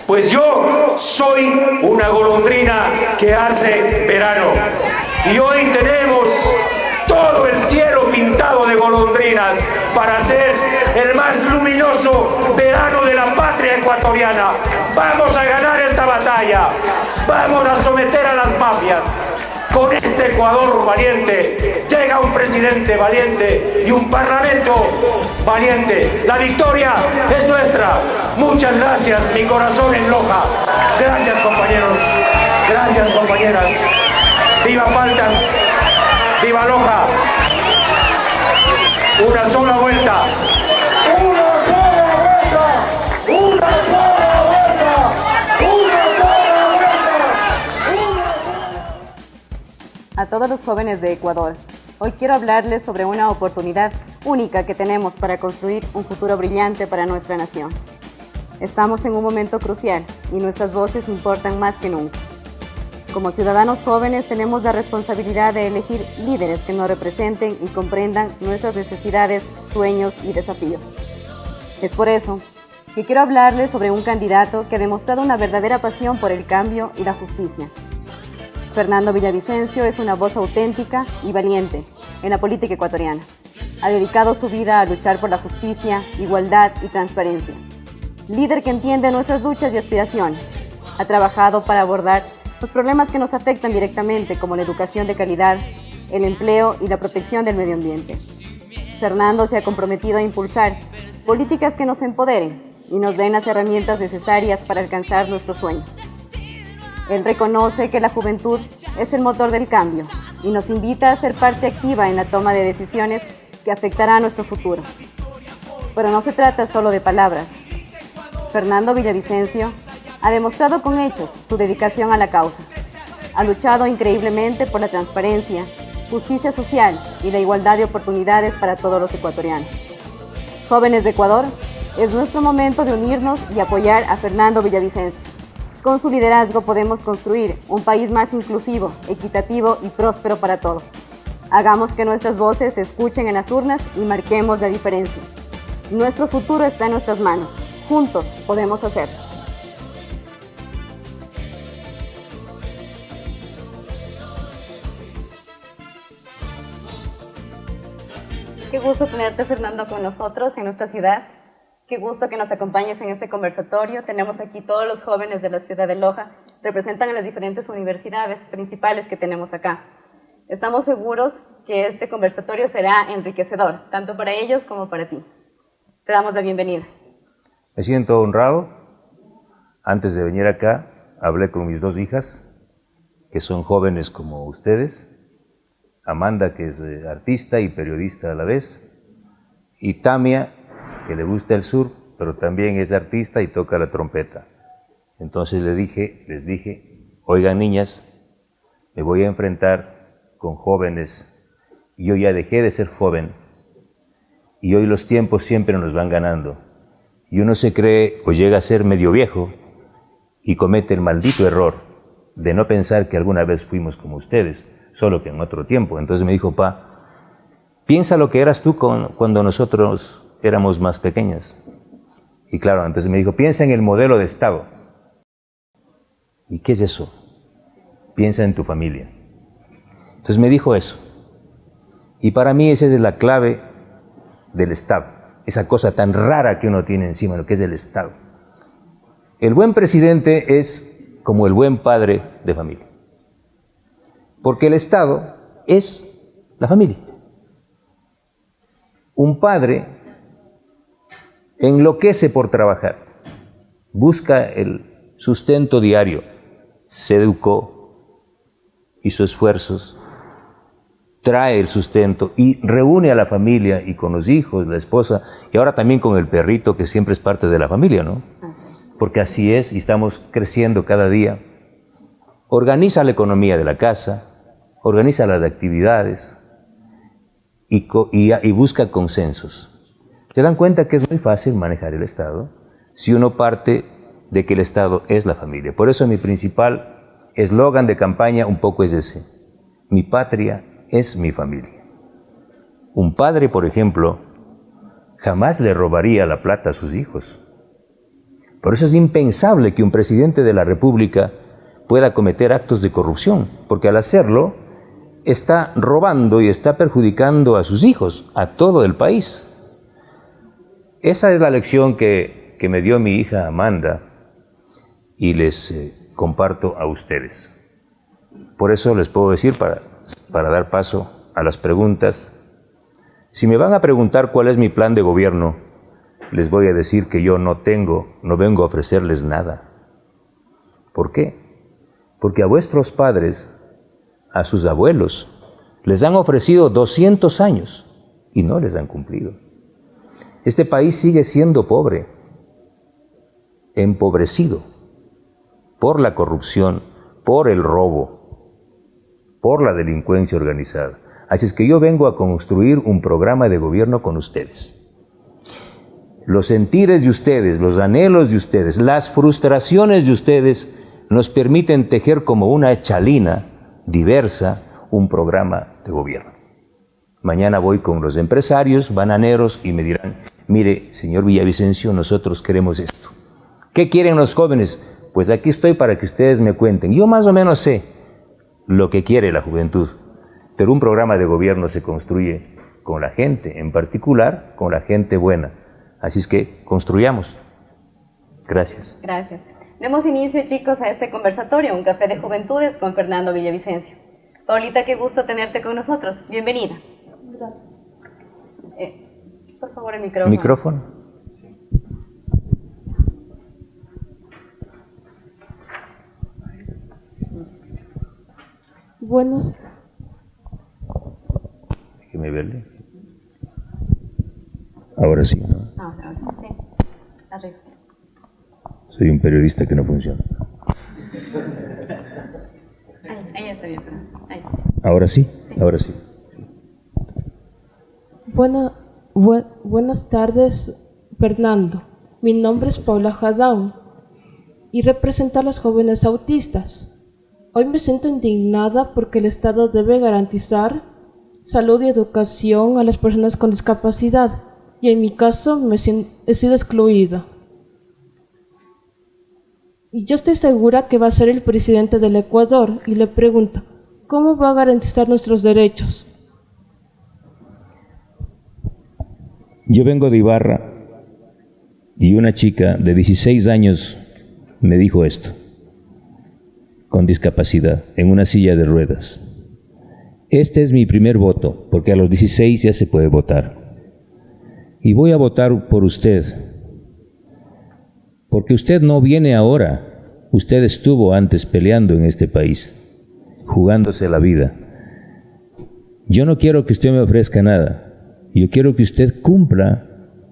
Pues yo soy una golondrina que hace verano. Y hoy tenemos todo el cielo pintado de golondrinas para hacer el más luminoso verano de la patria ecuatoriana. Vamos a ganar esta batalla. Vamos a someter a las mafias. Con este Ecuador valiente llega un presidente valiente y un parlamento valiente. La victoria es nuestra. Muchas gracias, mi corazón en Loja. Gracias, compañeros. Gracias, compañeras. ¡Viva Paltas! ¡Viva Loja! Una sola vuelta. ¡Una sola vuelta! ¡Una sola vuelta! ¡Una sola vuelta! A todos los jóvenes de Ecuador, hoy quiero hablarles sobre una oportunidad única que tenemos para construir un futuro brillante para nuestra nación. Estamos en un momento crucial y nuestras voces importan más que nunca. Como ciudadanos jóvenes tenemos la responsabilidad de elegir líderes que nos representen y comprendan nuestras necesidades, sueños y desafíos. Es por eso que quiero hablarles sobre un candidato que ha demostrado una verdadera pasión por el cambio y la justicia. Fernando Villavicencio es una voz auténtica y valiente en la política ecuatoriana. Ha dedicado su vida a luchar por la justicia, igualdad y transparencia. Líder que entiende nuestras luchas y aspiraciones. Ha trabajado para abordar los problemas que nos afectan directamente, como la educación de calidad, el empleo y la protección del medio ambiente. Fernando se ha comprometido a impulsar políticas que nos empoderen y nos den las herramientas necesarias para alcanzar nuestros sueños. Él reconoce que la juventud es el motor del cambio y nos invita a ser parte activa en la toma de decisiones que afectará a nuestro futuro. Pero no se trata solo de palabras. Fernando Villavicencio ha demostrado con hechos su dedicación a la causa. Ha luchado increíblemente por la transparencia, justicia social y la igualdad de oportunidades para todos los ecuatorianos. Jóvenes de Ecuador, es nuestro momento de unirnos y apoyar a Fernando Villavicencio. Con su liderazgo podemos construir un país más inclusivo, equitativo y próspero para todos. Hagamos que nuestras voces se escuchen en las urnas y marquemos la diferencia. Nuestro futuro está en nuestras manos. Juntos podemos hacerlo. Qué gusto tenerte, Fernando, con nosotros en nuestra ciudad. Qué gusto que nos acompañes en este conversatorio. Tenemos aquí todos los jóvenes de la ciudad de Loja, representan a las diferentes universidades principales que tenemos acá. Estamos seguros que este conversatorio será enriquecedor, tanto para ellos como para ti. Te damos la bienvenida. Me siento honrado. Antes de venir acá, hablé con mis dos hijas, que son jóvenes como ustedes. Amanda, que es artista y periodista a la vez, y Tamia, que le gusta el sur, pero también es artista y toca la trompeta. Entonces les dije, oigan niñas, me voy a enfrentar con jóvenes, y yo ya dejé de ser joven, y hoy los tiempos siempre nos van ganando, y uno se cree o llega a ser medio viejo, y comete el maldito error de no pensar que alguna vez fuimos como ustedes, solo que en otro tiempo. Entonces me dijo, pa, piensa lo que eras tú cuando nosotros éramos más pequeños. Y claro, entonces me dijo, piensa en el modelo de Estado. ¿Y qué es eso? Piensa en tu familia. Entonces me dijo eso. Y para mí esa es la clave del Estado, esa cosa tan rara que uno tiene encima, lo que es el Estado. El buen presidente es como el buen padre de familia. Porque el Estado es la familia. Un padre enloquece por trabajar, busca el sustento diario, se educó, hizo esfuerzos, trae el sustento y reúne a la familia y con los hijos, la esposa y ahora también con el perrito que siempre es parte de la familia, ¿no? Porque así es y estamos creciendo cada día. Organiza la economía de la casa, organiza las actividades y busca consensos. ¿Te dan cuenta que es muy fácil manejar el Estado si uno parte de que el Estado es la familia? Por eso mi principal eslogan de campaña un poco es ese: mi patria es mi familia. Un padre, por ejemplo, jamás le robaría la plata a sus hijos. Por eso es impensable que un presidente de la República pueda cometer actos de corrupción, porque al hacerlo está robando y está perjudicando a sus hijos, a todo el país. Esa es la lección que me dio mi hija Amanda y les comparto a ustedes. Por eso les puedo decir, para dar paso a las preguntas, si me van a preguntar cuál es mi plan de gobierno, les voy a decir que yo no vengo a ofrecerles nada. ¿Por qué? Porque a vuestros padres, a sus abuelos, les han ofrecido 200 años y no les han cumplido. Este país sigue siendo pobre, empobrecido por la corrupción, por el robo, por la delincuencia organizada. Así es que yo vengo a construir un programa de gobierno con ustedes. Los sentires de ustedes, los anhelos de ustedes, las frustraciones de ustedes nos permiten tejer como una chalina diversa un programa de gobierno. Mañana voy con los empresarios bananeros y me dirán, mire, señor Villavicencio, nosotros queremos esto. ¿Qué quieren los jóvenes? Pues aquí estoy para que ustedes me cuenten. Yo más o menos sé lo que quiere la juventud, pero un programa de gobierno se construye con la gente, en particular con la gente buena. Así es que construyamos. Gracias. Gracias. Demos inicio, chicos, a este conversatorio, un café de juventudes con Fernando Villavicencio. Paulita, qué gusto tenerte con nosotros. Bienvenida. Gracias. Por favor, el micrófono. ¿Micrófono? Buenos. Déjeme verle. Ahora sí, ¿no? Sí. Arriba. Soy un periodista que no funciona. Ahí está bien. Ahí. ¿Ahora sí? Ahora sí. Buenas tardes, Fernando. Mi nombre es Paula Jadán y represento a los jóvenes autistas. Hoy me siento indignada porque el Estado debe garantizar salud y educación a las personas con discapacidad y en mi caso he sido excluida. Y yo estoy segura que va a ser el presidente del Ecuador y le pregunto, ¿cómo va a garantizar nuestros derechos? Yo vengo de Ibarra y una chica de 16 años me dijo esto, con discapacidad, en una silla de ruedas. Este es mi primer voto, porque a los 16 ya se puede votar. Y voy a votar por usted, porque usted no viene ahora, usted estuvo antes peleando en este país, jugándose la vida. Yo no quiero que usted me ofrezca nada. Yo quiero que usted cumpla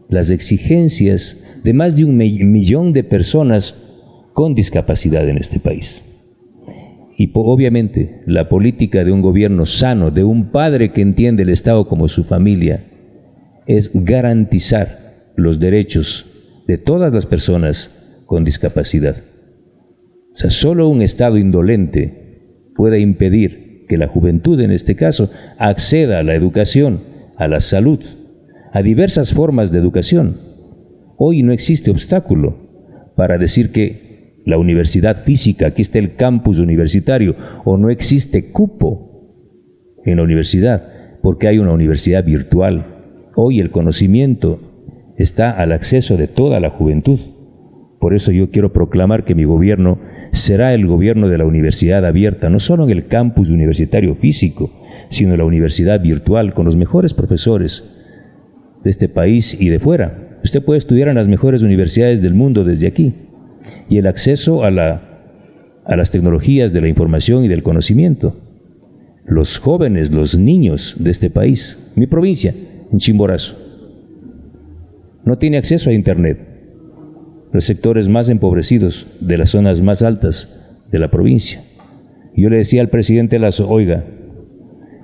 las exigencias de más de 1 millón de personas con discapacidad en este país. Y obviamente la política de un gobierno sano, de un padre que entiende el Estado como su familia, es garantizar los derechos de todas las personas con discapacidad. O sea, solo un Estado indolente puede impedir que la juventud, en este caso, acceda a la educación, a la salud, a diversas formas de educación. Hoy no existe obstáculo para decir que la universidad física, aquí está el campus universitario, o no existe cupo en la universidad, porque hay una universidad virtual. Hoy el conocimiento está al acceso de toda la juventud. Por eso yo quiero proclamar que mi gobierno será el gobierno de la universidad abierta, no solo en el campus universitario físico, sino la universidad virtual con los mejores profesores de este país y de fuera. Usted puede estudiar en las mejores universidades del mundo desde aquí. Y el acceso a las tecnologías de la información y del conocimiento. Los jóvenes, los niños de este país, mi provincia, en Chimborazo, no tiene acceso a Internet. Los sectores más empobrecidos de las zonas más altas de la provincia. Yo le decía al presidente Lasso, oiga,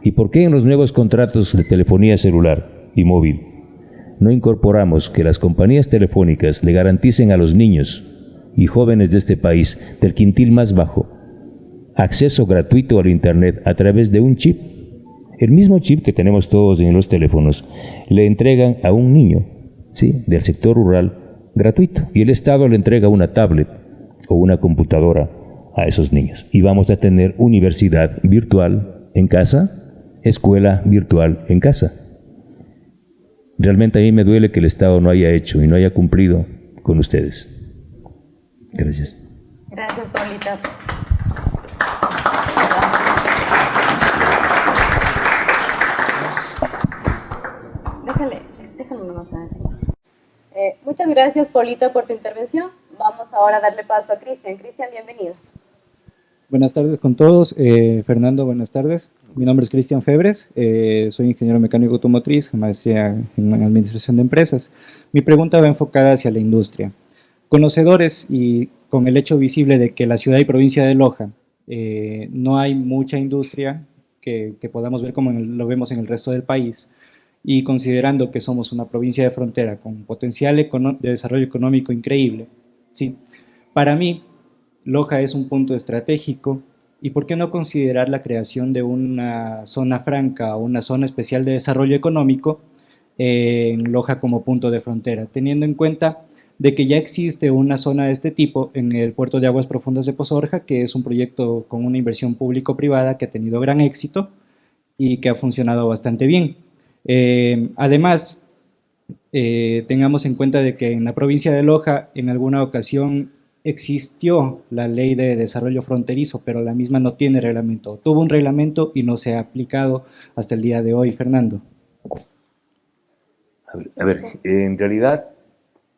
¿y por qué en los nuevos contratos de telefonía celular y móvil no incorporamos que las compañías telefónicas le garanticen a los niños y jóvenes de este país del quintil más bajo acceso gratuito al Internet a través de un chip? El mismo chip que tenemos todos en los teléfonos le entregan a un niño, ¿sí?, del sector rural gratuito. Y el Estado le entrega una tablet o una computadora a esos niños. Y vamos a tener universidad virtual en casa, escuela virtual en casa. Realmente a mí me duele que el Estado no haya hecho y no haya cumplido con ustedes. Gracias. Gracias, Paulita. Déjalo nomás a decir. Muchas gracias, Paulita, por tu intervención. Vamos ahora a darle paso a Cristian. Cristian, bienvenido. Buenas tardes con todos. Fernando, buenas tardes. Mi nombre es Cristian Febres, soy ingeniero mecánico automotriz, maestría en administración de empresas. Mi pregunta va enfocada hacia la industria. Conocedores y con el hecho visible de que la ciudad y provincia de Loja no hay mucha industria que podamos ver como lo vemos en el resto del país, y considerando que somos una provincia de frontera con potencial de desarrollo económico increíble, sí, para mí Loja es un punto estratégico, y ¿por qué no considerar la creación de una zona franca o una zona especial de desarrollo económico en Loja como punto de frontera, teniendo en cuenta de que ya existe una zona de este tipo en el puerto de aguas profundas de Pozorja, que es un proyecto con una inversión público-privada que ha tenido gran éxito y que ha funcionado bastante bien. Además, tengamos en cuenta de que en la provincia de Loja en alguna ocasión existió la ley de desarrollo fronterizo, pero la misma no tiene reglamento. Tuvo un reglamento y no se ha aplicado hasta el día de hoy, Fernando. A ver, en realidad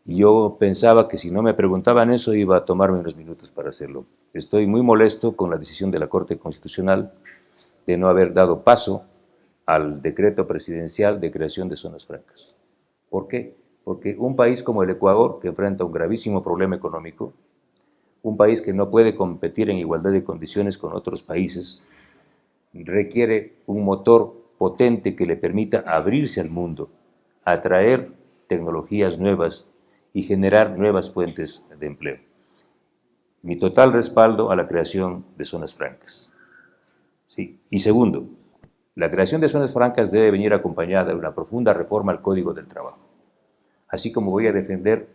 yo pensaba que si no me preguntaban eso iba a tomarme unos minutos para hacerlo. Estoy muy molesto con la decisión de la Corte Constitucional de no haber dado paso al decreto presidencial de creación de zonas francas. ¿Por qué? Porque un país como el Ecuador, que enfrenta un gravísimo problema económico, un país que no puede competir en igualdad de condiciones con otros países, requiere un motor potente que le permita abrirse al mundo, atraer tecnologías nuevas y generar nuevas fuentes de empleo. Mi total respaldo a la creación de zonas francas. Sí. Y segundo, la creación de zonas francas debe venir acompañada de una profunda reforma al Código del Trabajo. Así como voy a defender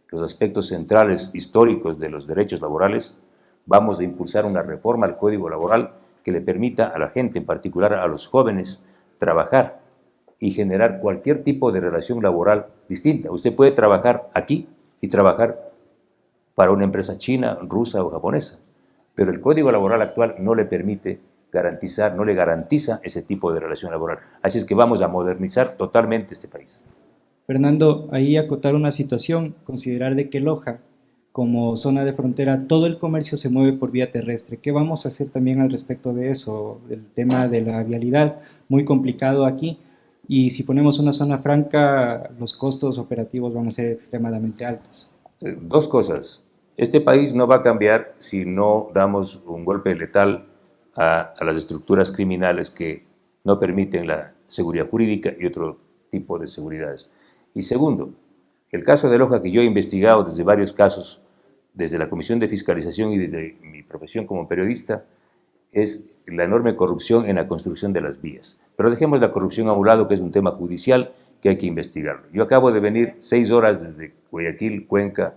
los aspectos centrales históricos de los derechos laborales, vamos a impulsar una reforma al Código Laboral que le permita a la gente, en particular a los jóvenes, trabajar y generar cualquier tipo de relación laboral distinta. Usted puede trabajar aquí y trabajar para una empresa china, rusa o japonesa, pero el Código Laboral actual no le permite garantizar, no le garantiza ese tipo de relación laboral. Así es que vamos a modernizar totalmente este país. Fernando, ahí acotar una situación, considerar de que Loja, como zona de frontera, todo el comercio se mueve por vía terrestre. ¿Qué vamos a hacer también al respecto de eso? El tema de la vialidad, muy complicado aquí, y si ponemos una zona franca, los costos operativos van a ser extremadamente altos. Dos cosas. Este país no va a cambiar si no damos un golpe letal a las estructuras criminales que no permiten la seguridad jurídica y otro tipo de seguridades. Y segundo, el caso de Loja, que yo he investigado desde varios casos, desde la Comisión de Fiscalización y desde mi profesión como periodista, es la enorme corrupción en la construcción de las vías. Pero dejemos la corrupción a un lado, que es un tema judicial que hay que investigarlo. Yo acabo de venir 6 horas desde Guayaquil, Cuenca,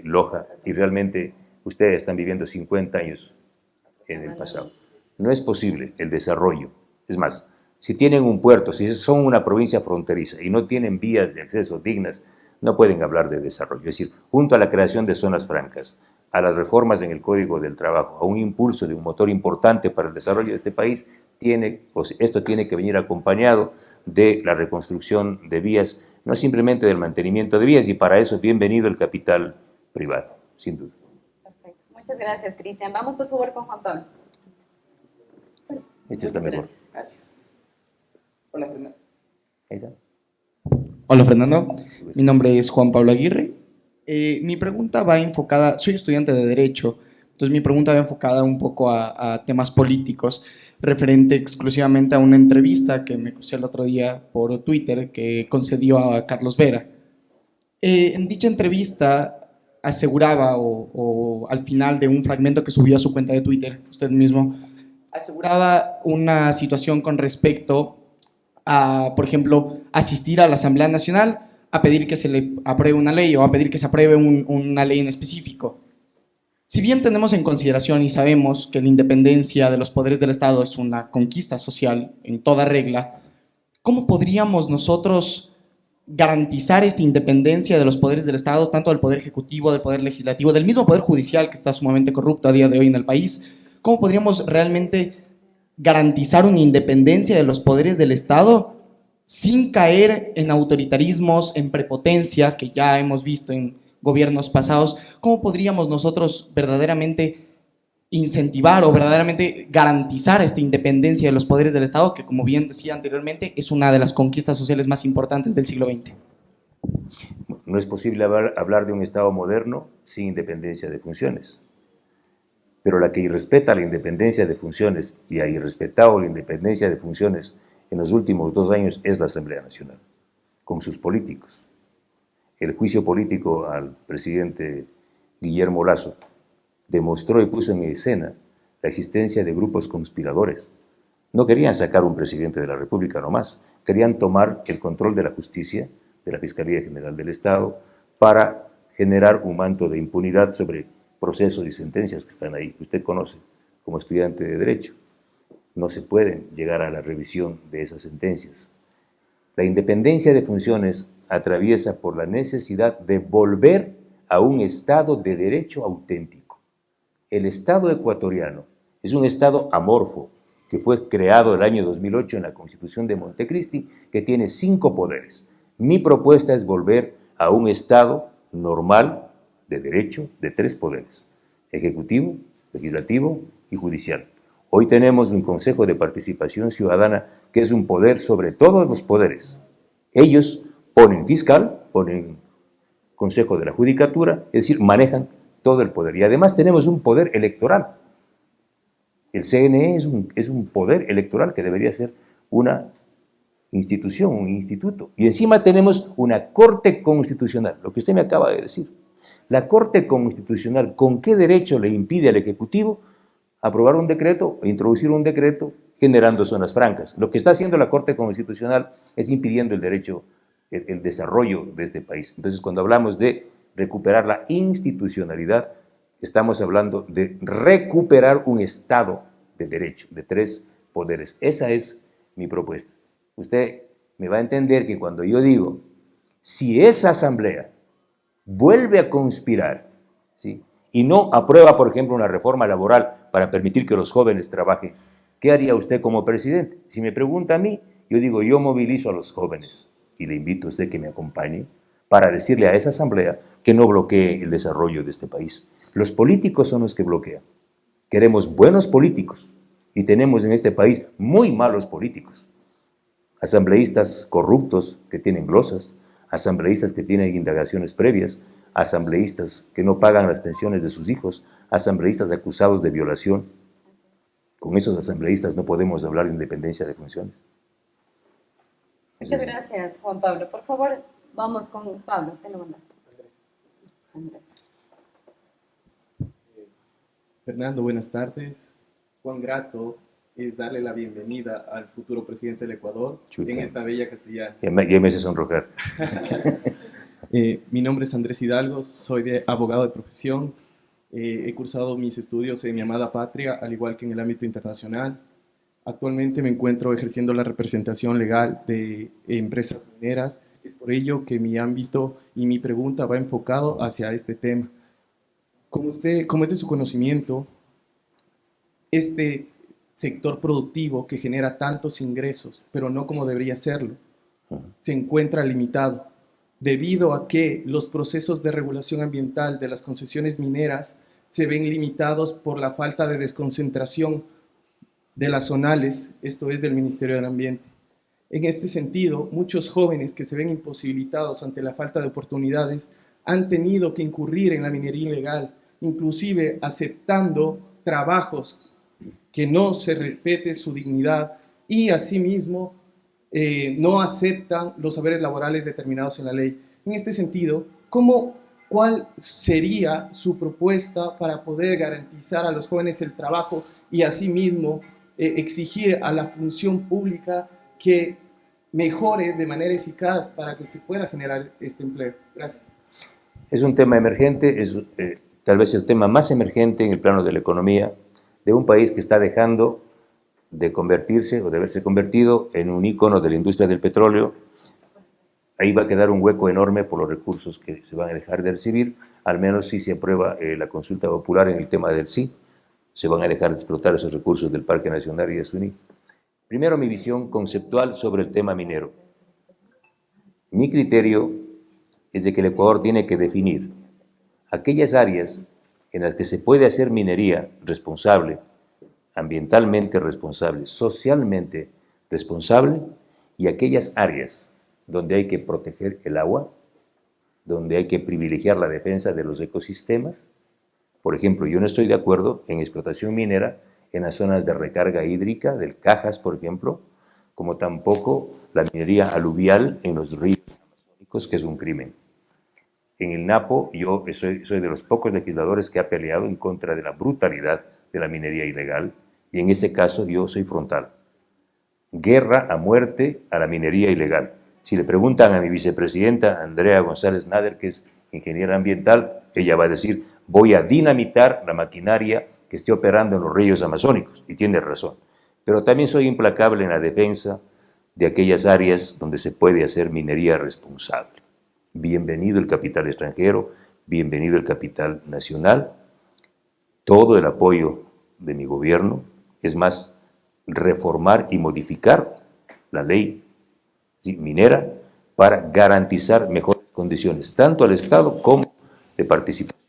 Loja, y realmente ustedes están viviendo 50 años en el pasado. No es posible el desarrollo. Es más, si tienen un puerto, si son una provincia fronteriza y no tienen vías de acceso dignas, no pueden hablar de desarrollo. Es decir, junto a la creación de zonas francas, a las reformas en el Código del Trabajo, a un impulso de un motor importante para el desarrollo de este país, esto tiene que venir acompañado de la reconstrucción de vías, no simplemente del mantenimiento de vías, y para eso bienvenido el capital privado, sin duda. Perfecto. Muchas gracias, Cristian. Vamos, por favor, con Juan Pablo. Esta está mejor. Gracias. Hola, Fernando. Ahí está. Hola, Fernando. Mi nombre es Juan Pablo Aguirre. Mi pregunta va enfocada, soy estudiante de Derecho, entonces mi pregunta va enfocada un poco a temas políticos, referente exclusivamente a una entrevista que me crucé el otro día por Twitter que concedió a Carlos Vera. En dicha entrevista aseguraba, o al final de un fragmento que subió a su cuenta de Twitter, usted mismo, aseguraba una situación con respecto a, por ejemplo, asistir a la Asamblea Nacional a pedir que se le apruebe una ley o a pedir que se apruebe una ley en específico. Si bien tenemos en consideración y sabemos que la independencia de los poderes del Estado es una conquista social en toda regla, ¿cómo podríamos nosotros garantizar esta independencia de los poderes del Estado, tanto del Poder Ejecutivo, del Poder Legislativo, del mismo Poder Judicial que está sumamente corrupto a día de hoy en el país? ¿Cómo podríamos realmente garantizar una independencia de los poderes del Estado sin caer en autoritarismos, en prepotencia, que ya hemos visto en gobiernos pasados? ¿Cómo podríamos nosotros verdaderamente incentivar o verdaderamente garantizar esta independencia de los poderes del Estado, que, como bien decía anteriormente, es una de las conquistas sociales más importantes del siglo XX? No es posible hablar de un Estado moderno sin independencia de funciones. Pero la que irrespeta la independencia de funciones y ha irrespetado la independencia de funciones en los últimos 2 años es la Asamblea Nacional, con sus políticos. El juicio político al presidente Guillermo Lasso demostró y puso en escena la existencia de grupos conspiradores. No querían sacar un presidente de la República nomás, querían tomar el control de la justicia, de la Fiscalía General del Estado, para generar un manto de impunidad sobre procesos y sentencias que están ahí, que usted conoce como estudiante de Derecho. No se puede llegar a la revisión de esas sentencias. La independencia de funciones atraviesa por la necesidad de volver a un Estado de derecho auténtico. El Estado ecuatoriano es un Estado amorfo que fue creado el año 2008 en la Constitución de Montecristi, que tiene 5 poderes. Mi propuesta es volver a un Estado normal de derecho de 3 poderes: ejecutivo, legislativo y judicial. Hoy tenemos un Consejo de Participación Ciudadana que es un poder sobre todos los poderes. Ellos ponen fiscal, ponen Consejo de la Judicatura, es decir, manejan todo el poder. Y además tenemos un poder electoral. El CNE es un poder electoral que debería ser una institución, un instituto. Y encima tenemos una Corte Constitucional, lo que usted me acaba de decir. La Corte Constitucional, ¿con qué derecho le impide al Ejecutivo aprobar un decreto o introducir un decreto generando zonas francas? Lo que está haciendo la Corte Constitucional es impidiendo el derecho, el desarrollo de este país. Entonces, cuando hablamos de recuperar la institucionalidad, estamos hablando de recuperar un Estado de derecho, de 3 poderes. Esa es mi propuesta. Usted me va a entender que cuando yo digo, si esa asamblea vuelve a conspirar, ¿sí?, y no aprueba, por ejemplo, una reforma laboral para permitir que los jóvenes trabajen, ¿qué haría usted como presidente? Si me pregunta a mí, yo digo, yo movilizo a los jóvenes y le invito a usted que me acompañe para decirle a esa asamblea que no bloquee el desarrollo de este país. Los políticos son los que bloquean. Queremos buenos políticos y tenemos en este país muy malos políticos. Asambleístas corruptos que tienen glosas, asambleístas que tienen indagaciones previas, asambleístas que no pagan las pensiones de sus hijos, asambleístas acusados de violación. Con esos asambleístas no podemos hablar de independencia de funciones. Muchas gracias, Juan Pablo. Por favor, vamos con Pablo. Te lo mando. Andrés. Fernando, buenas tardes. Cuán grato es darle la bienvenida al futuro presidente del Ecuador. Chuta. En esta bella castellana. Ya me hace sonrojar. Mi nombre es Andrés Hidalgo, soy abogado de profesión. He cursado mis estudios en mi amada patria, al igual que en el ámbito internacional. Actualmente me encuentro ejerciendo la representación legal de empresas mineras. Es por ello que mi ámbito y mi pregunta va enfocado hacia este tema. Como es de su conocimiento, este sector productivo que genera tantos ingresos, pero no como debería serlo, se encuentra limitado, debido a que los procesos de regulación ambiental de las concesiones mineras se ven limitados por la falta de desconcentración de las zonales, esto es del Ministerio del Ambiente. En este sentido, muchos jóvenes que se ven imposibilitados ante la falta de oportunidades han tenido que incurrir en la minería ilegal, inclusive aceptando trabajos que no se respete su dignidad y asimismo no aceptan los saberes laborales determinados en la ley. En este sentido, ¿cuál sería su propuesta para poder garantizar a los jóvenes el trabajo y asimismo exigir a la función pública que mejore de manera eficaz para que se pueda generar este empleo? Gracias. Es un tema emergente, es tal vez el tema más emergente en el plano de la economía de un país que está dejando de convertirse o de haberse convertido en un ícono de la industria del petróleo. Ahí va a quedar un hueco enorme por los recursos que se van a dejar de recibir, al menos si se aprueba la consulta popular en el tema del sí, se van a dejar de explotar esos recursos del Parque Nacional Yasuní. Primero, mi visión conceptual sobre el tema minero. Mi criterio es de que el Ecuador tiene que definir aquellas áreas en las que se puede hacer minería responsable, ambientalmente responsable, socialmente responsable, y aquellas áreas donde hay que proteger el agua, donde hay que privilegiar la defensa de los ecosistemas. Por ejemplo, yo no estoy de acuerdo en explotación minera en las zonas de recarga hídrica, del Cajas, por ejemplo, como tampoco la minería aluvial en los ríos amazónicos, que es un crimen. En el Napo, yo soy de los pocos legisladores que ha peleado en contra de la brutalidad de la minería ilegal, y en ese caso yo soy frontal. Guerra a muerte a la minería ilegal. Si le preguntan a mi vicepresidenta, Andrea González Nader, que es ingeniera ambiental, ella va a decir, voy a dinamitar la maquinaria que esté operando en los ríos amazónicos, y tiene razón. Pero también soy implacable en la defensa de aquellas áreas donde se puede hacer minería responsable. Bienvenido el capital extranjero, bienvenido el capital nacional, todo el apoyo de mi gobierno, es más, reformar y modificar la ley minera para garantizar mejores condiciones, tanto al Estado como de participación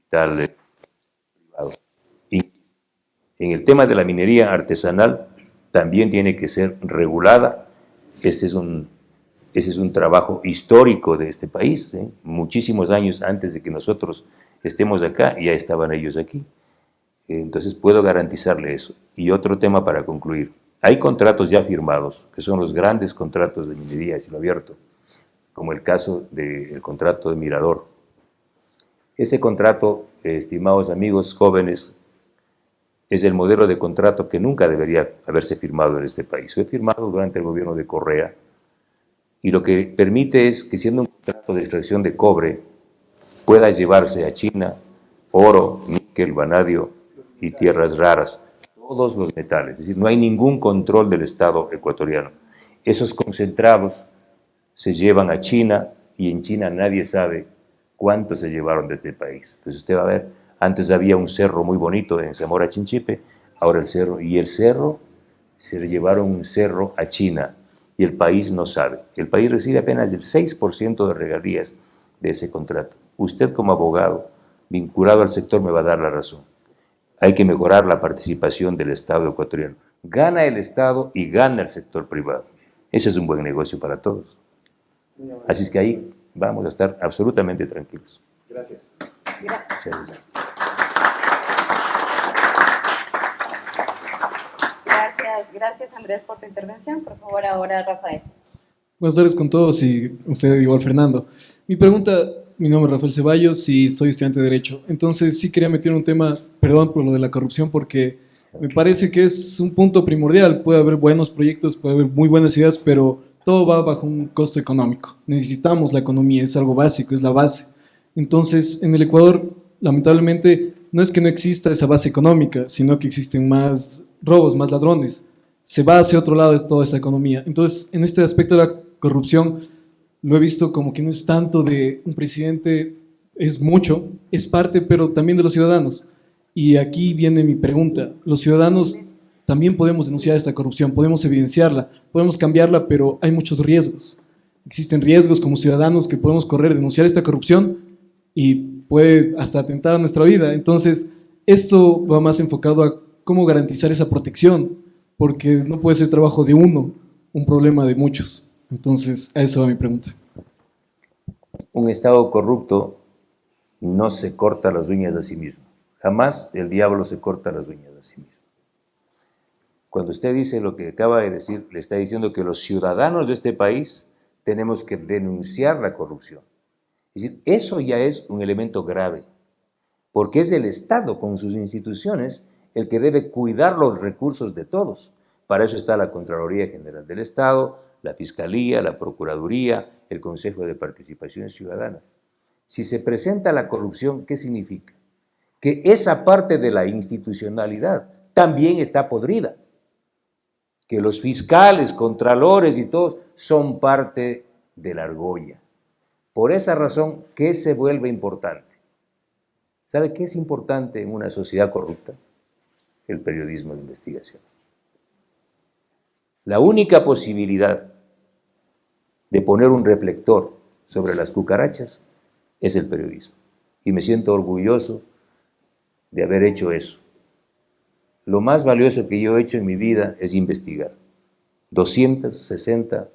del capital privado. Y en el tema de la minería artesanal también tiene que ser regulada. Ese es un trabajo histórico de este país, ¿eh? Muchísimos años antes de que nosotros estemos acá, ya estaban ellos aquí. Entonces puedo garantizarle eso. Y otro tema para concluir. Hay contratos ya firmados, que son los grandes contratos de minería a cielo abierto, como el caso del contrato de Mirador. Ese contrato, estimados amigos jóvenes, es el modelo de contrato que nunca debería haberse firmado en este país. Fue firmado durante el gobierno de Correa, y lo que permite es que, siendo un contrato de extracción de cobre, pueda llevarse a China oro, níquel, vanadio y tierras raras, todos los metales. Es decir, no hay ningún control del Estado ecuatoriano. Esos concentrados se llevan a China, y en China nadie sabe cuánto se llevaron de este país. Entonces usted va a ver, antes había un cerro muy bonito en Zamora Chinchipe, ahora el cerro, se le llevaron un cerro a China, y el país no sabe. El país recibe apenas el 6% de regalías de ese contrato. Usted, como abogado vinculado al sector, me va a dar la razón. Hay que mejorar la participación del Estado ecuatoriano. Gana el Estado y gana el sector privado. Ese es un buen negocio para todos. Así es que ahí vamos a estar absolutamente tranquilos. Gracias. Gracias. Gracias Andrés por tu intervención. Por favor, ahora Rafael. Buenas tardes con todos y usted igual, Fernando. Mi pregunta, mi nombre es Rafael Ceballos y soy estudiante de Derecho. Entonces sí quería meter un tema, perdón por lo de la corrupción, porque me parece que es un punto primordial. Puede haber buenos proyectos, puede haber muy buenas ideas, pero todo va bajo un costo económico. Necesitamos la economía, es algo básico, es la base. Entonces, en el Ecuador, lamentablemente, no es que no exista esa base económica, sino que existen más robos, más ladrones. Se va hacia otro lado de toda esa economía. Entonces, en este aspecto de la corrupción, lo he visto como que no es tanto de un presidente, es mucho, es parte, pero también de los ciudadanos. Y aquí viene mi pregunta. Los ciudadanos también podemos denunciar esta corrupción, podemos evidenciarla, podemos cambiarla, pero hay muchos riesgos. Existen riesgos como ciudadanos que podemos correr, denunciar esta corrupción y puede hasta atentar a nuestra vida. Entonces, esto va más enfocado a cómo garantizar esa protección, porque no puede ser trabajo de uno, un problema de muchos. Entonces, a eso va mi pregunta. Un Estado corrupto no se corta las uñas a sí mismo. Jamás el diablo se corta las uñas a sí mismo. Cuando usted dice lo que acaba de decir, le está diciendo que los ciudadanos de este país tenemos que denunciar la corrupción. Es decir, eso ya es un elemento grave, porque es el Estado con sus instituciones el que debe cuidar los recursos de todos. Para eso está la Contraloría General del Estado, la Fiscalía, la Procuraduría, el Consejo de Participación Ciudadana. Si se presenta la corrupción, ¿qué significa? Que esa parte de la institucionalidad también está podrida, que los fiscales, contralores y todos son parte de la argolla. Por esa razón, ¿qué se vuelve importante? ¿Sabe qué es importante en una sociedad corrupta? El periodismo de investigación. La única posibilidad de poner un reflector sobre las cucarachas es el periodismo. Y me siento orgulloso de haber hecho eso. Lo más valioso que yo he hecho en mi vida es investigar. 260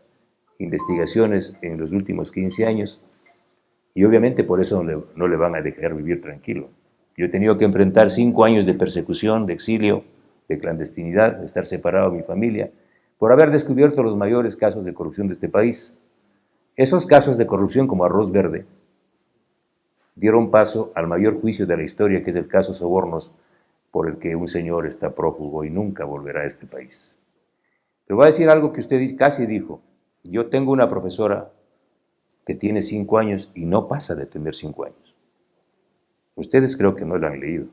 investigaciones en los últimos 15 años, y obviamente por eso no le van a dejar vivir tranquilo. Yo he tenido que enfrentar 5 años de persecución, de exilio, de clandestinidad, de estar separado de mi familia, por haber descubierto los mayores casos de corrupción de este país. Esos casos de corrupción como Arroz Verde dieron paso al mayor juicio de la historia, que es el caso Sobornos, por el que un señor está prófugo y nunca volverá a este país. Pero voy a decir algo que usted casi dijo. Yo tengo una profesora que tiene 5 años y no pasa de tener 5 años. Ustedes creo que no la han leído.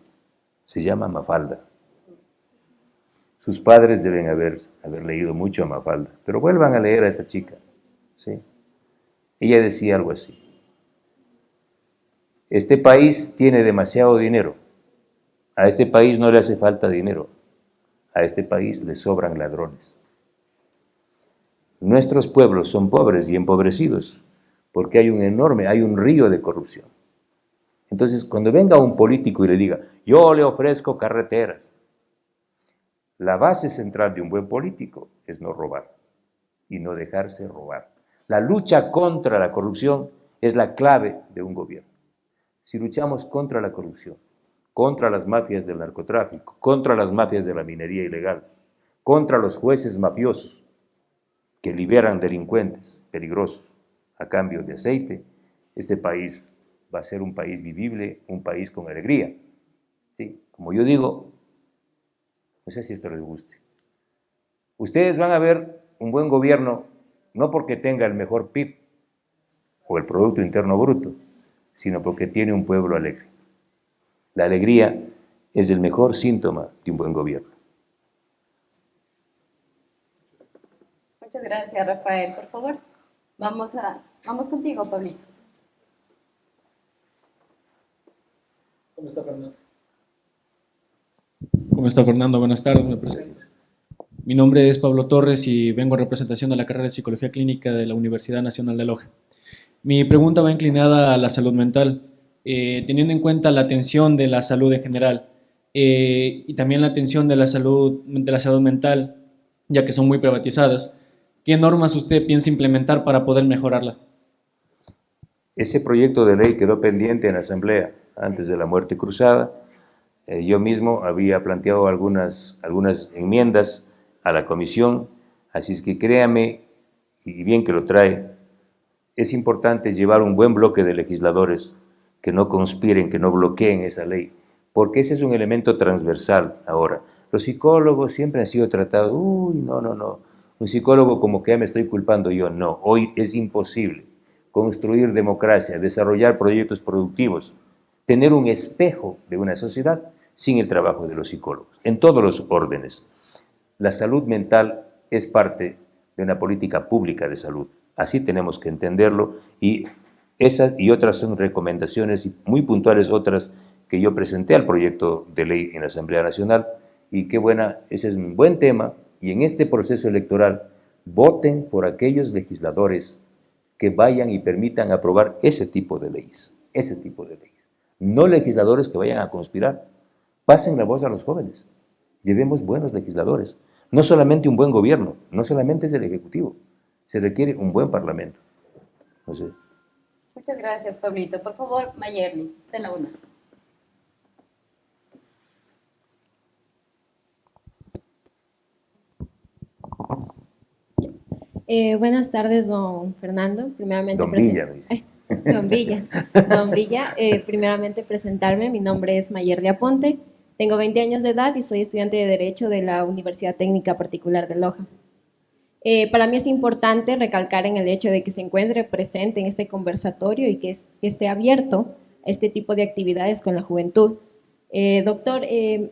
Se llama Mafalda. Sus padres deben haber leído mucho a Mafalda, pero vuelvan a leer a esta chica. ¿Sí? Ella decía algo así: este país tiene demasiado dinero, a este país no le hace falta dinero, a este país le sobran ladrones. Nuestros pueblos son pobres y empobrecidos porque hay un río de corrupción. Entonces, cuando venga un político y le diga, yo le ofrezco carreteras, la base central de un buen político es no robar y no dejarse robar. La lucha contra la corrupción es la clave de un gobierno. Si luchamos contra la corrupción, contra las mafias del narcotráfico, contra las mafias de la minería ilegal, contra los jueces mafiosos que liberan delincuentes peligrosos a cambio de aceite, este país va a ser un país vivible, un país con alegría. ¿Sí? Como yo digo, no sé si esto les guste. Ustedes van a ver un buen gobierno no porque tenga el mejor PIB o el Producto Interno Bruto, sino porque tiene un pueblo alegre. La alegría es el mejor síntoma de un buen gobierno. Muchas gracias, Rafael. Por favor, vamos contigo, Pablito. ¿Cómo está, Fernando? ¿Cómo está, Fernando? Buenas tardes, me presento. Mi nombre es Pablo Torres y vengo en representación de la carrera de Psicología Clínica de la Universidad Nacional de Loja. Mi pregunta va inclinada a la salud mental, teniendo en cuenta la atención de la salud en general y también la atención de la salud mental, ya que son muy privatizadas. ¿Qué normas usted piensa implementar para poder mejorarla? Ese proyecto de ley quedó pendiente en la Asamblea antes de la muerte cruzada. Yo mismo había planteado algunas enmiendas a la comisión, así es que créame, y bien que lo trae, es importante llevar un buen bloque de legisladores que no conspiren, que no bloqueen esa ley, porque ese es un elemento transversal ahora. Los psicólogos siempre han sido tratados, no, un psicólogo como que ya me estoy culpando yo. No, hoy es imposible construir democracia, desarrollar proyectos productivos, tener un espejo de una sociedad sin el trabajo de los psicólogos, en todos los órdenes. La salud mental es parte de una política pública de salud. Así tenemos que entenderlo, y esas y otras son recomendaciones muy puntuales, otras que yo presenté al proyecto de ley en la Asamblea Nacional, y qué buena, ese es un buen tema, y en este proceso electoral voten por aquellos legisladores que vayan y permitan aprobar ese tipo de leyes, no legisladores que vayan a conspirar. Pasen la voz a los jóvenes, llevemos buenos legisladores, no solamente un buen gobierno, no solamente es el Ejecutivo, se requiere un buen Parlamento. No sé. Muchas gracias, Pablito. Por favor, Mayerly, ten la una. Buenas tardes, don Fernando. Primeramente, Don Villa, me dice. Don Villa. Don Villa, primeramente presentarme. Mi nombre es Mayerly Aponte. Tengo 20 años de edad y soy estudiante de Derecho de la Universidad Técnica Particular de Loja. Para mí es importante recalcar en el hecho de que se encuentre presente en este conversatorio y que esté abierto a este tipo de actividades con la juventud. Doctor,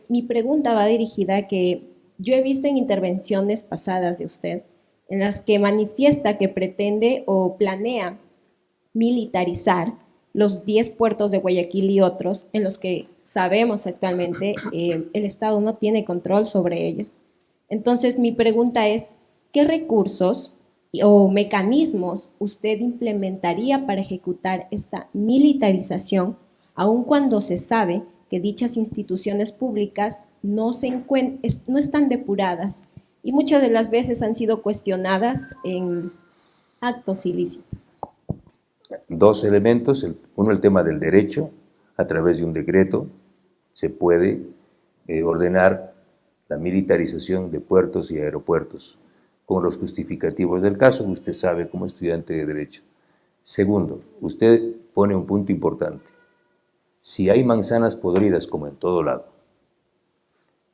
mi pregunta va dirigida a que yo he visto en intervenciones pasadas de usted en las que manifiesta que pretende o planea militarizar los 10 puertos de Guayaquil y otros en los que sabemos actualmente el Estado no tiene control sobre ellos. Entonces, mi pregunta es, ¿qué recursos o mecanismos usted implementaría para ejecutar esta militarización, aun cuando se sabe que dichas instituciones públicas no están depuradas y muchas de las veces han sido cuestionadas en actos ilícitos? Dos elementos. Uno, el tema del derecho. A través de un decreto se puede ordenar la militarización de puertos y aeropuertos con los justificativos del caso, usted sabe como estudiante de Derecho. Segundo, usted pone un punto importante. Si hay manzanas podridas, como en todo lado,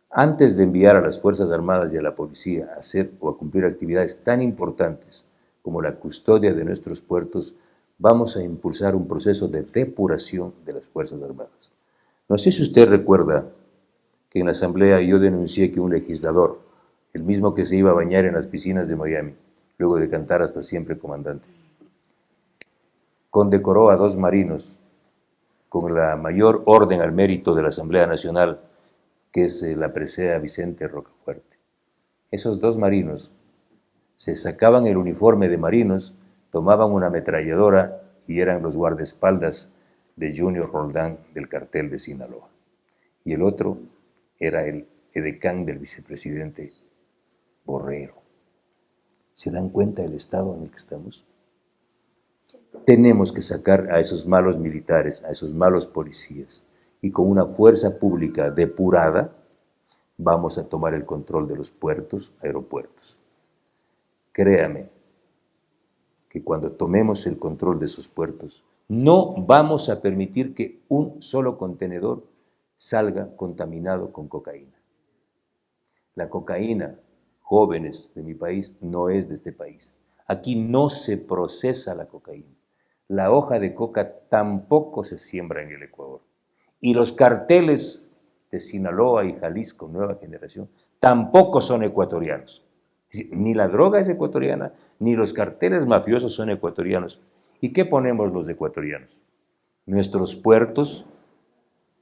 antes de enviar a las Fuerzas Armadas y a la policía a hacer o a cumplir actividades tan importantes como la custodia de nuestros puertos, vamos a impulsar un proceso de depuración de las Fuerzas Armadas. No sé si usted recuerda que en la asamblea yo denuncié que un legislador, el mismo que se iba a bañar en las piscinas de Miami, luego de cantar Hasta Siempre Comandante, condecoró a 2 marinos con la mayor orden al mérito de la Asamblea Nacional, que es la presea Vicente Rocafuerte. Esos 2 marinos se sacaban el uniforme de marinos, tomaban una ametralladora y eran los guardaespaldas de Junior Roldán del cartel de Sinaloa. Y el otro era el edecán del vicepresidente Borrero. ¿Se dan cuenta del estado en el que estamos? Tenemos que sacar a esos malos militares, a esos malos policías, y con una fuerza pública depurada vamos a tomar el control de los puertos, aeropuertos. Créame que cuando tomemos el control de esos puertos, no vamos a permitir que un solo contenedor salga contaminado con cocaína. La cocaína, jóvenes de mi país, no es de este país. Aquí no se procesa la cocaína. La hoja de coca tampoco se siembra en el Ecuador. Y los carteles de Sinaloa y Jalisco, nueva generación, tampoco son ecuatorianos. Ni la droga es ecuatoriana, ni los carteles mafiosos son ecuatorianos. ¿Y qué ponemos los ecuatorianos? Nuestros puertos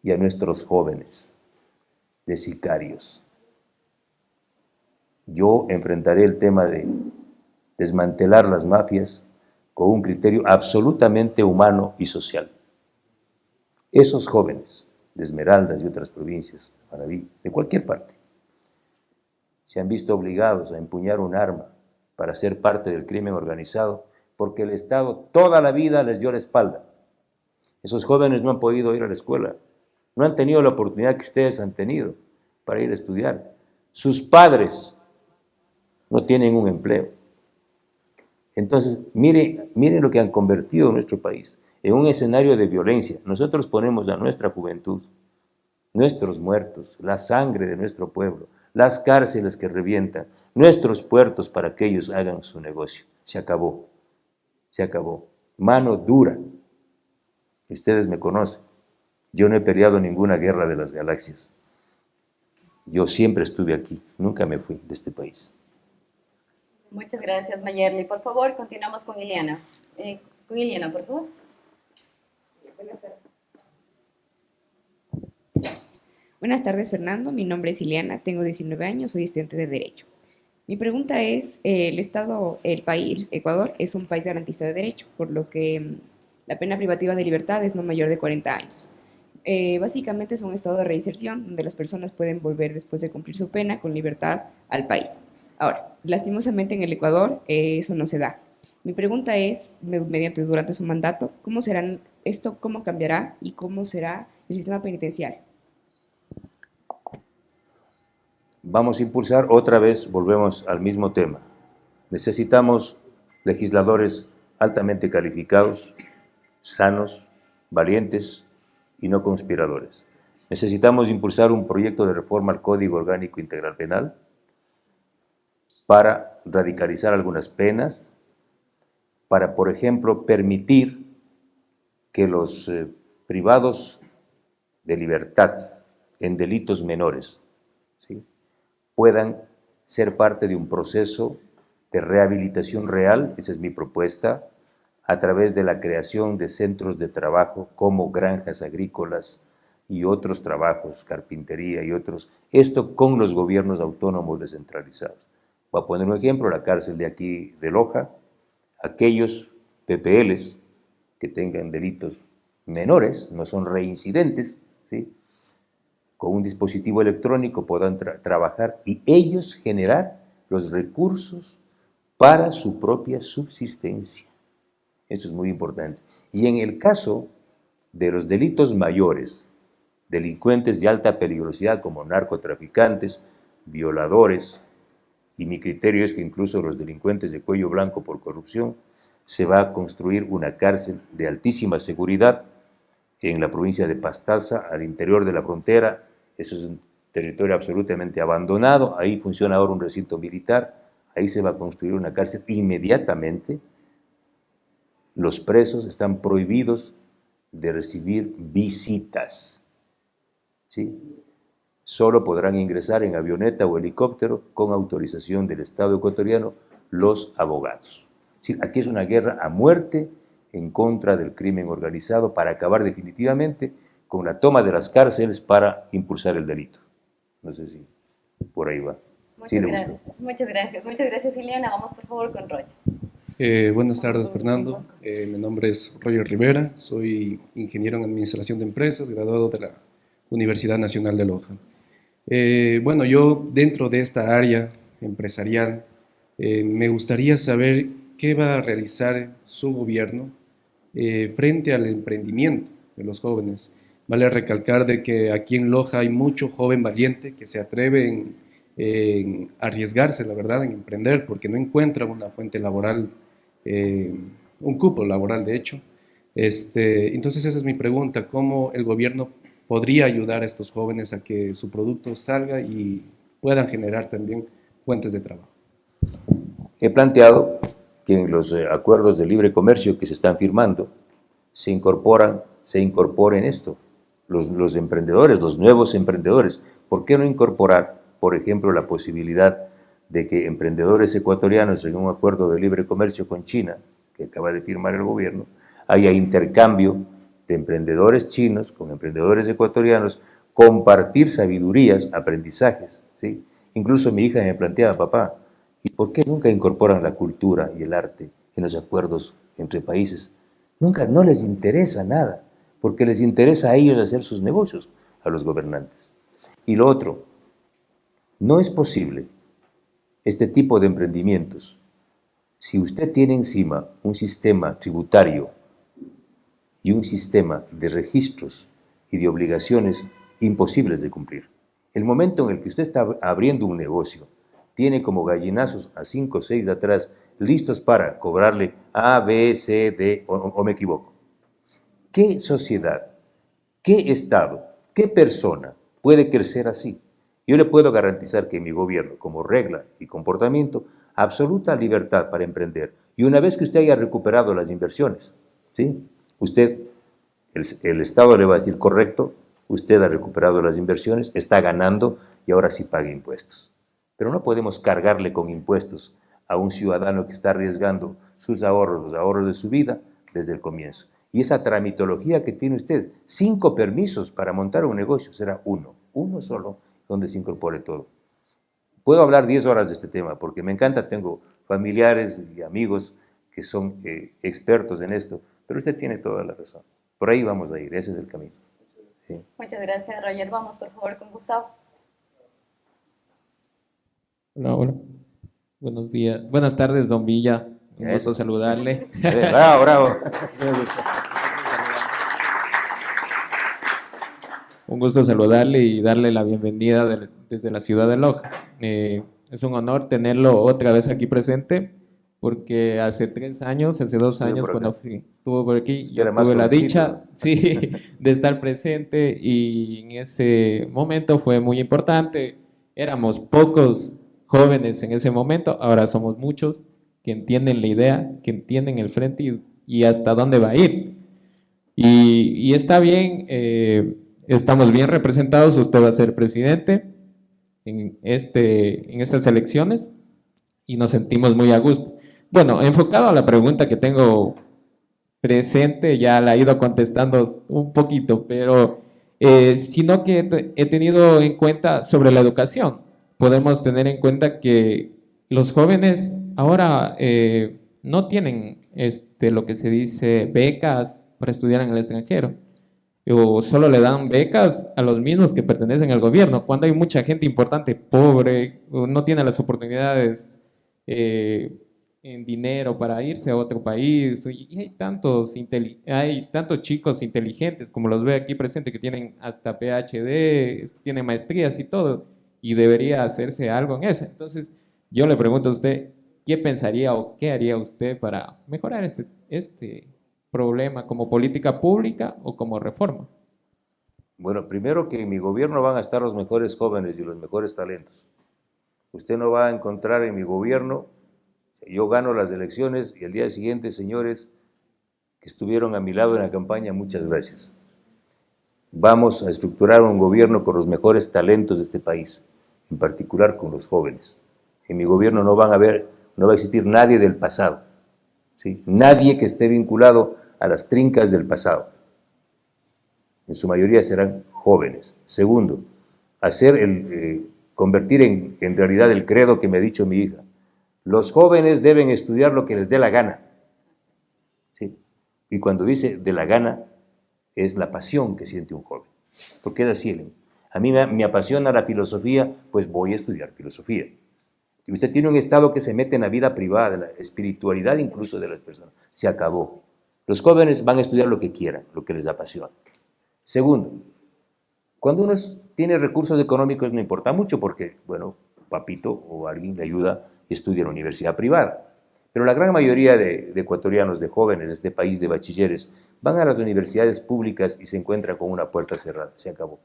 y a nuestros jóvenes de sicarios. Yo enfrentaré el tema de desmantelar las mafias con un criterio absolutamente humano y social. Esos jóvenes de Esmeraldas y otras provincias, Manaví, de cualquier parte, se han visto obligados a empuñar un arma para ser parte del crimen organizado porque el Estado toda la vida les dio la espalda. Esos jóvenes no han podido ir a la escuela, no han tenido la oportunidad que ustedes han tenido para ir a estudiar. Sus padres no tienen un empleo. Entonces, miren lo que han convertido nuestro país en un escenario de violencia. Nosotros ponemos a nuestra juventud, nuestros muertos, la sangre de nuestro pueblo, las cárceles que revientan, nuestros puertos para que ellos hagan su negocio. Se acabó, se acabó. Mano dura. Ustedes me conocen. Yo no he peleado ninguna guerra de las galaxias. Yo siempre estuve aquí, nunca me fui de este país. Muchas gracias, Mayerly. Por favor, continuamos con Ileana. Con Ileana, por favor. Buenas tardes, Fernando. Mi nombre es Ileana, tengo 19 años, soy estudiante de Derecho. Mi pregunta es, el país, Ecuador, es un país garantista de derecho, por lo que la pena privativa de libertad es no mayor de 40 años. Básicamente es un estado de reinserción donde las personas pueden volver después de cumplir su pena con libertad al país. Ahora, lastimosamente en el Ecuador eso no se da. Mi pregunta es, durante su mandato, ¿cómo será esto, cómo cambiará y cómo será el sistema penitenciario? Vamos a impulsar otra vez, volvemos al mismo tema. Necesitamos legisladores altamente calificados, sanos, valientes y no conspiradores. Necesitamos impulsar un proyecto de reforma al Código Orgánico Integral Penal para radicalizar algunas penas, para, por ejemplo, permitir que los privados de libertad en delitos menores, ¿sí?, puedan ser parte de un proceso de rehabilitación real, esa es mi propuesta, a través de la creación de centros de trabajo como granjas agrícolas y otros trabajos, carpintería y otros, esto con los gobiernos autónomos descentralizados. Voy a poner un ejemplo, la cárcel de aquí de Loja, aquellos PPLs que tengan delitos menores, no son reincidentes, ¿sí?, con un dispositivo electrónico puedan trabajar y ellos generar los recursos para su propia subsistencia. Eso es muy importante. Y en el caso de los delitos mayores, delincuentes de alta peligrosidad como narcotraficantes, violadores, y mi criterio es que incluso los delincuentes de cuello blanco por corrupción, se va a construir una cárcel de altísima seguridad en la provincia de Pastaza, al interior de la frontera. Eso es un territorio absolutamente abandonado, ahí funciona ahora un recinto militar, ahí se va a construir una cárcel inmediatamente. Los presos están prohibidos de recibir visitas, ¿sí? Solo podrán ingresar en avioneta o helicóptero con autorización del Estado ecuatoriano los abogados. Sí, aquí es una guerra a muerte en contra del crimen organizado para acabar definitivamente con la toma de las cárceles para impulsar el delito. No sé si por ahí va. Sí, le gustó. Muchas gracias, Ileana. Vamos por favor con Roger. Buenas tardes, Fernando. Mi nombre es Roger Rivera, soy ingeniero en Administración de Empresas, graduado de la Universidad Nacional de Loja. Bueno, yo dentro de esta área empresarial me gustaría saber qué va a realizar su gobierno frente al emprendimiento de los jóvenes. Vale recalcar de que aquí en Loja hay mucho joven valiente que se atreve en arriesgarse, la verdad, en emprender, porque no encuentran una fuente laboral, un cupo laboral, de hecho. Entonces esa es mi pregunta, ¿cómo el gobierno podría ayudar a estos jóvenes a que su producto salga y puedan generar también fuentes de trabajo? He planteado que en los acuerdos de libre comercio que se están firmando se incorporen esto, los emprendedores, los nuevos emprendedores. ¿Por qué no incorporar, por ejemplo, la posibilidad de que emprendedores ecuatorianos en un acuerdo de libre comercio con China, que acaba de firmar el gobierno, haya intercambio de emprendedores chinos con emprendedores ecuatorianos, compartir sabidurías, aprendizajes, ¿sí? Incluso mi hija me planteaba, papá, ¿y por qué nunca incorporan la cultura y el arte en los acuerdos entre países? Nunca, no les interesa nada, porque les interesa a ellos hacer sus negocios, a los gobernantes. Y lo otro, no es posible este tipo de emprendimientos si usted tiene encima un sistema tributario y un sistema de registros y de obligaciones imposibles de cumplir. El momento en el que usted está abriendo un negocio, tiene como gallinazos a 5 o 6 de atrás listos para cobrarle A, B, C, D, o me equivoco. ¿Qué sociedad, qué Estado, qué persona puede crecer así? Yo le puedo garantizar que mi gobierno, como regla y comportamiento, absoluta libertad para emprender. Y una vez que usted haya recuperado las inversiones, ¿sí?, usted, el Estado le va a decir, correcto, usted ha recuperado las inversiones, está ganando y ahora sí paga impuestos. Pero no podemos cargarle con impuestos a un ciudadano que está arriesgando sus ahorros, los ahorros de su vida, desde el comienzo. Y esa tramitología que tiene usted, 5 permisos para montar un negocio, será uno solo, donde se incorpore todo. Puedo hablar 10 horas de este tema, porque me encanta, tengo familiares y amigos que son expertos en esto, pero usted tiene toda la razón. Por ahí vamos a ir, ese es el camino. Sí. Muchas gracias, Roger. Vamos, por favor, con Gustavo. Hola, hola. Buenos días. Buenas tardes, don Villa. Un gusto saludarle. Bravo, bravo. Un gusto saludarle y darle la bienvenida desde la ciudad de Loja. Es un honor tenerlo otra vez aquí presente, porque hace 3 años, hace 2 años, cuando estuvo por aquí, yo tuve la dicha, sí, de estar presente, y en ese momento fue muy importante. Éramos pocos jóvenes en ese momento, ahora somos muchos que entienden la idea, que entienden el frente y hasta dónde va a ir. Y está bien, estamos bien representados, usted va a ser presidente en estas elecciones y nos sentimos muy a gusto. Bueno, enfocado a la pregunta que tengo presente, ya la he ido contestando un poquito, pero sino que he tenido en cuenta sobre la educación. Podemos tener en cuenta que los jóvenes ahora no tienen lo que se dice becas para estudiar en el extranjero, o solo le dan becas a los mismos que pertenecen al gobierno, cuando hay mucha gente importante, pobre, o no tiene las oportunidades en dinero para irse a otro país, y hay tantos chicos inteligentes, como los veo aquí presentes, que tienen hasta PhD, tienen maestrías y todo, y debería hacerse algo en eso. Entonces, yo le pregunto a usted, ¿qué pensaría o qué haría usted para mejorar este problema como política pública o como reforma? Bueno, primero que en mi gobierno van a estar los mejores jóvenes y los mejores talentos. Usted no va a encontrar en mi gobierno, yo gano las elecciones y al día siguiente, señores que estuvieron a mi lado en la campaña, muchas gracias. Vamos a estructurar un gobierno con los mejores talentos de este país, en particular con los jóvenes. En mi gobierno no va a existir nadie del pasado, ¿sí? Nadie que esté vinculado a las trincas del pasado. En su mayoría serán jóvenes. Segundo, convertir en realidad el credo que me ha dicho mi hija. Los jóvenes deben estudiar lo que les dé la gana. ¿Sí? Y cuando dice de la gana, es la pasión que siente un joven. Porque es así, a mí me apasiona la filosofía, pues voy a estudiar filosofía. Y usted tiene un Estado que se mete en la vida privada, en la espiritualidad incluso de las personas. Se acabó. Los jóvenes van a estudiar lo que quieran, lo que les apasiona. Segundo, cuando uno tiene recursos económicos no importa mucho porque, bueno, papito o alguien le ayuda y estudia en la universidad privada. Pero la gran mayoría de ecuatorianos, de jóvenes de este país, de bachilleres, van a las universidades públicas y se encuentran con una puerta cerrada. Se acabó.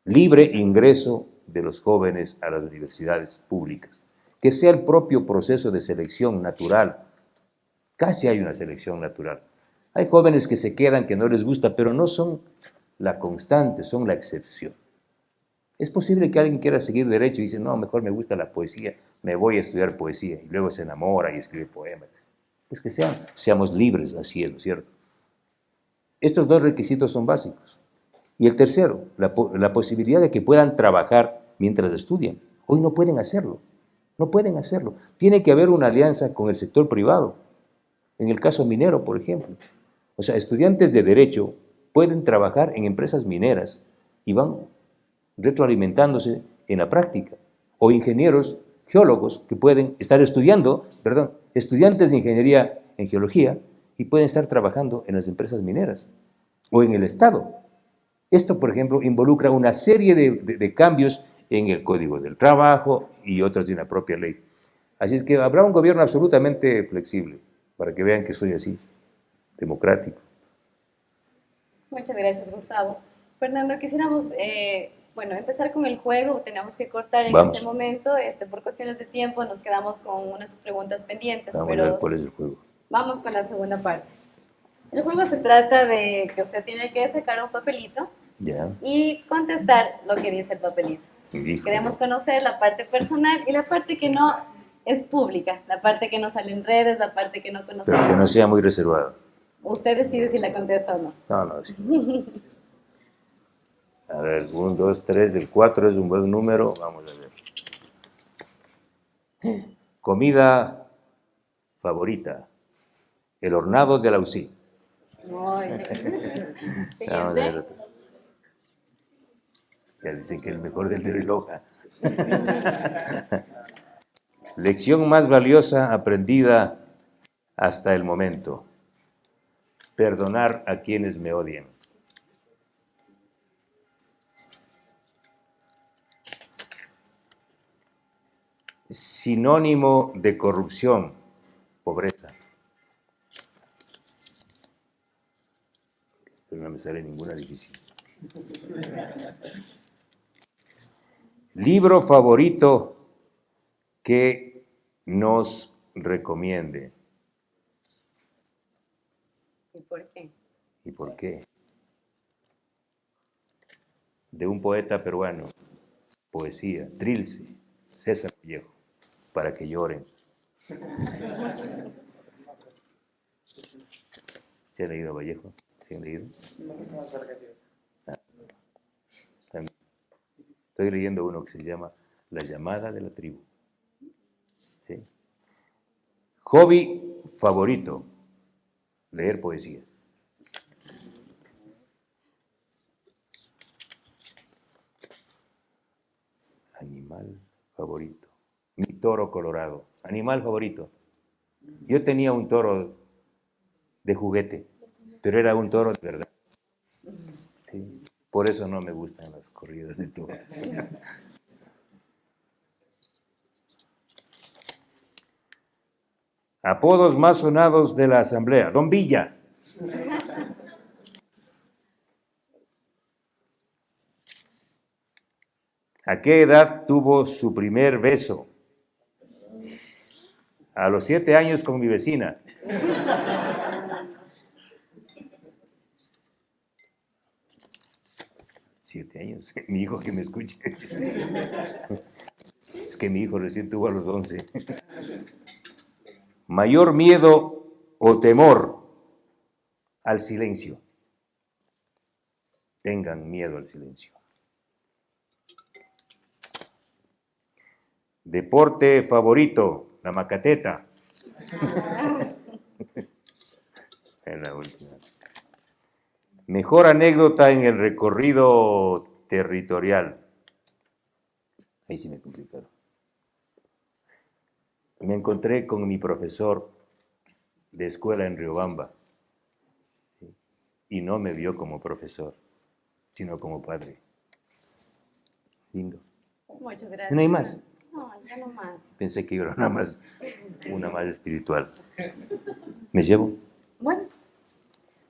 Libre ingreso de los jóvenes a las universidades públicas. Que sea el propio proceso de selección natural. Casi hay una selección natural. Hay jóvenes que se quedan, que no les gusta, pero no son la constante, son la excepción. Es posible que alguien quiera seguir derecho y dice, no, mejor me gusta la poesía, me voy a estudiar poesía, y luego se enamora y escribe poemas. Pues que seamos libres, así es, ¿no es cierto? Estos dos requisitos son básicos. Y el tercero, la posibilidad de que puedan trabajar mientras estudian. Hoy no pueden hacerlo, no pueden hacerlo. Tiene que haber una alianza con el sector privado. En el caso minero, por ejemplo. O sea, estudiantes de derecho pueden trabajar en empresas mineras y van retroalimentándose en la práctica. O ingenieros, geólogos, que pueden estar estudiantes de ingeniería en geología y pueden estar trabajando en las empresas mineras o en el Estado. Esto, por ejemplo, involucra una serie de cambios en el Código del Trabajo y otras de la propia ley. Así es que habrá un gobierno absolutamente flexible, para que vean que soy así, democrático. Muchas gracias, Gustavo. Fernando, quisiéramos empezar con el juego. Tenemos que cortar en este momento. Por cuestiones de tiempo nos quedamos con unas preguntas pendientes. Vamos a ver cuál es el juego. Vamos con la segunda parte. El juego se trata de que usted tiene que sacar un papelito y contestar lo que dice el papelito. Queremos conocer la parte personal y la parte que no es pública, la parte que no sale en redes, la parte que no conocemos. Pero que no sea muy reservada. Usted decide si la contesta o no. No, sí. A ver, 1, 2, 3, el 4 es un buen número. Vamos a ver. Comida favorita. El hornado de la UCI. Vamos a ver otro. Ya dicen que el mejor del de Loja. Lección más valiosa aprendida hasta el momento. Perdonar a quienes me odian. Sinónimo de corrupción, pobreza. Pero no me sale ninguna difícil. Libro favorito que nos recomiende. ¿Y por qué? ¿Y por qué? De un poeta peruano, poesía, Trilce, César Vallejo, para que lloren. ¿Se han leído a Vallejo? ¿Se han leído? Estoy leyendo uno que se llama La llamada de la tribu. ¿Sí? Hobby favorito, leer poesía. Animal favorito, mi toro colorado. Animal favorito. Yo tenía un toro de juguete, pero era un toro de verdad. ¿Sí? Por eso no me gustan las corridas de toros. Apodos más sonados de la asamblea. Don Villa. ¿A qué edad tuvo su primer beso? A los 7 años con mi vecina. ¿7 años? Mi hijo que me escuche. Es que mi hijo recién tuvo a los 11. Mayor miedo o temor al silencio. Tengan miedo al silencio. Deporte favorito, la macateta. Es la última. Mejor anécdota en el recorrido territorial. Ahí sí me complicaron. Me encontré con mi profesor de escuela en Riobamba y no me vio como profesor, sino como padre. Lindo. Muchas gracias. ¿No hay más? No, ya no más. Pensé que era una más espiritual. ¿Me llevo? Bueno,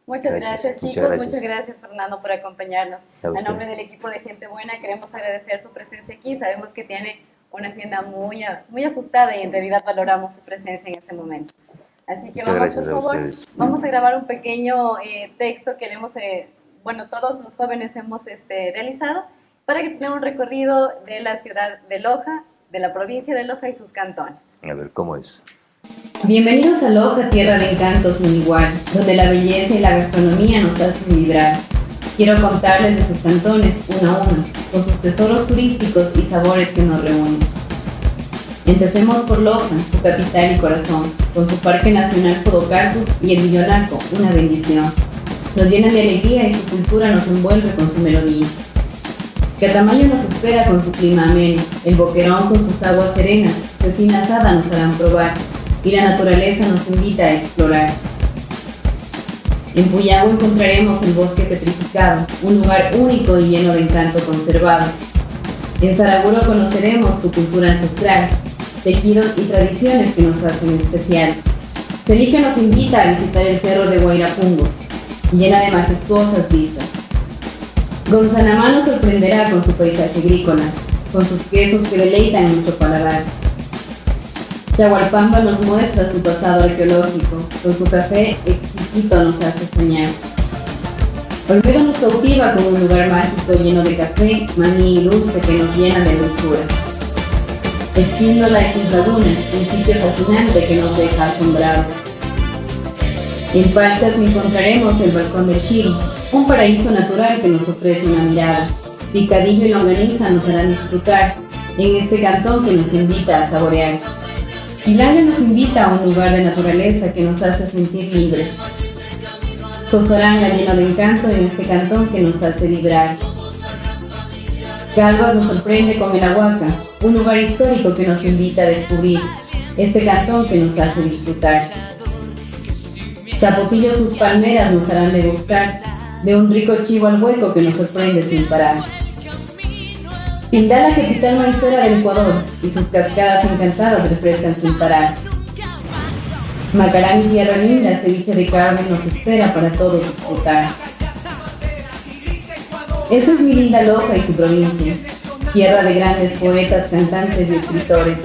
muchas gracias chicos, muchas gracias Fernando por acompañarnos. A nombre del equipo de Gente Buena queremos agradecer su presencia aquí. Sabemos que tiene una agenda muy ajustada y en realidad valoramos su presencia en este momento. Así que vamos, por favor, vamos a grabar un pequeño texto que todos los jóvenes hemos realizado para que tengamos un recorrido de la ciudad de Loja, de la provincia de Loja y sus cantones. A ver, ¿cómo es? Bienvenidos a Loja, tierra de encanto sin igual, donde la belleza y la gastronomía nos hacen vibrar. Quiero contarles de sus cantones uno a uno, con sus tesoros turísticos y sabores que nos reúnen. Empecemos por Loja, su capital y corazón, con su Parque Nacional Podocarpus y el Villonaco, una bendición. Nos llenan de alegría y su cultura nos envuelve con su melodía. Catamayo nos espera con su clima ameno, el Boquerón con sus aguas serenas, cecina asada nos harán probar, y la naturaleza nos invita a explorar. En Puyagua encontraremos el bosque petrificado, un lugar único y lleno de encanto conservado. En Saraguro conoceremos su cultura ancestral, tejidos y tradiciones que nos hacen especial. Celica nos invita a visitar el cerro de Guairapungo, llena de majestuosas vistas. Gonzanamá nos sorprenderá con su paisaje agrícola, con sus quesos que deleitan nuestro paladar. Chahualpamba nos muestra su pasado arqueológico, con su café exquisito nos hace soñar. Olmedo nos cautiva con un lugar mágico lleno de café, maní y dulce que nos llena de dulzura. Espíndola y sus lagunas, un sitio fascinante que nos deja asombrados. En Paltas encontraremos el Balcón del Chiri, un paraíso natural que nos ofrece una mirada. Picadillo y longaniza nos harán disfrutar en este cantón que nos invita a saborear. Pilanga nos invita a un lugar de naturaleza que nos hace sentir libres. Sozoranga lleno de encanto en este cantón que nos hace vibrar. Calvas nos sorprende con el Ahuaca, un lugar histórico que nos invita a descubrir este cantón que nos hace disfrutar. Zapotillo sus palmeras nos harán degustar de un rico chivo al hueco que nos sorprende sin parar. Pindala, capital maicera del Ecuador, y sus cascadas encantadas refrescan sin parar. Macarán y tierra linda, ceviche de carne nos espera para todos disfrutar. Esta es mi linda Loja y su provincia, tierra de grandes poetas, cantantes y escritores,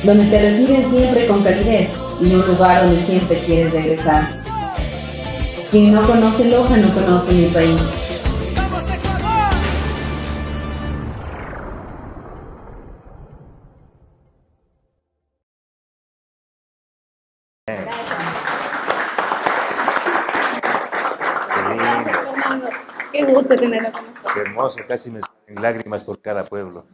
donde te reciben siempre con calidez y un lugar donde siempre quieres regresar. Quien no conoce Loja no conoce mi país. Qué gusto tenerlo con nosotros. Qué hermoso, casi me salen lágrimas por cada pueblo.